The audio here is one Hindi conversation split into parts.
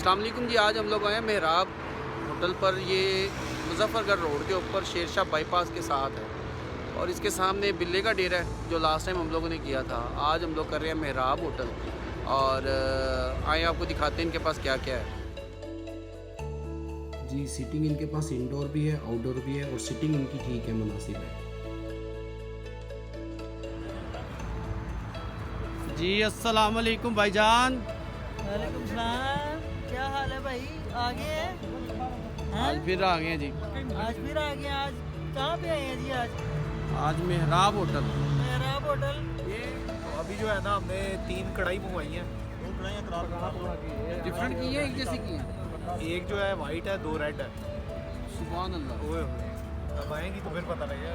अस्सलाम वालेकुम जी। आज हम लोग आए हैं मेहराब होटल पर। ये मुजफ्फरगढ़ रोड के ऊपर शेरशाह बाईपास के साथ है और इसके सामने बिल्ले का डेरा है जो लास्ट टाइम हम लोगों ने किया था। आज हम लोग कर रहे हैं मेहराब होटल और आए आपको दिखाते हैं इनके पास क्या क्या है। जी सीटिंग इनके पास इंडोर भी है, आउटडोर भी है और सीटिंग इनकी ठीक है, मुनासिब है। जी अस्सलाम वालेकुम भाईजान। वालेकुम सलाम। क्या हाल है भाई? आगे हैं? आज फिर आ गए हैं जी। आज फिर आ गए। आज कहाँ पे आए हैं जी? आज मेहराब होटल। मेहराब होटल। ये अभी जो है ना, हमने 3 कढ़ाई मंगवाई हैं। 2 कढ़ाइयाँ डिफरेंट की है, एक जैसी की है। एक जो है वाइट है, 2 रेड है। सुभान अल्लाह। ओए होए, अब आएंगी तो फिर पता लगेगा।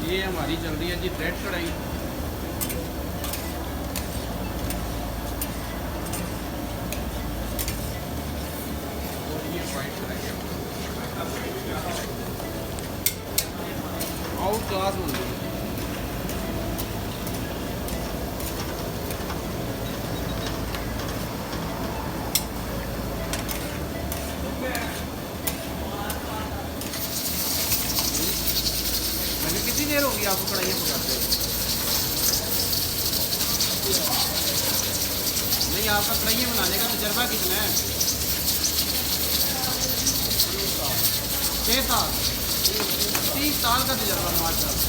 ये हमारी चल रही है जी रेड कढ़ाई। और ये वाइट कढ़ाई है। आउट क्लास बन रही है। मैंने कितनी देर होगी आपको कढ़ाइयाँ पकाते हैं? नहीं, आपका कढ़ाइयाँ बनाने का तजर्बा कितना है? 6 साल, 30 साल का तजर्बा माशाल्लाह।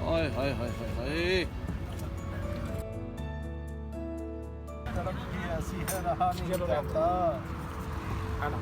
हाय हाय हाय हाय हाय। ऐसी है, रहा नहीं जाता है ना।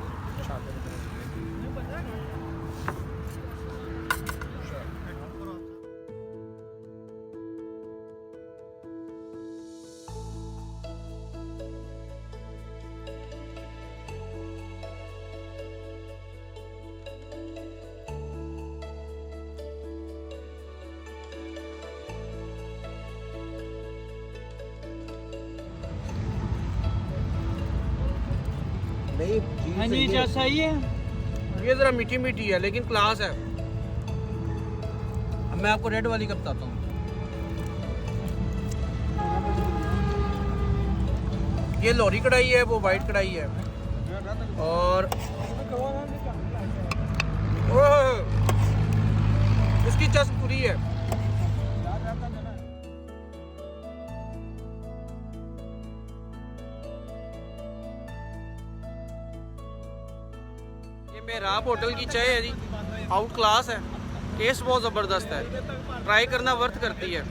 नहीं हाँ जी, क्या सही है? ये ज़रा मीठी मीठी है लेकिन क्लास है। अब मैं आपको रेड वाली का बताता हूँ। ये लोरी कढ़ाई है, वो वाइट कढ़ाई है। और ओह, इसकी चस्प पूरी है। ये मेहराब होटल की चाय है जी, आउट क्लास है। टेस्ट बहुत ज़बरदस्त है, ट्राई करना वर्थ करती है।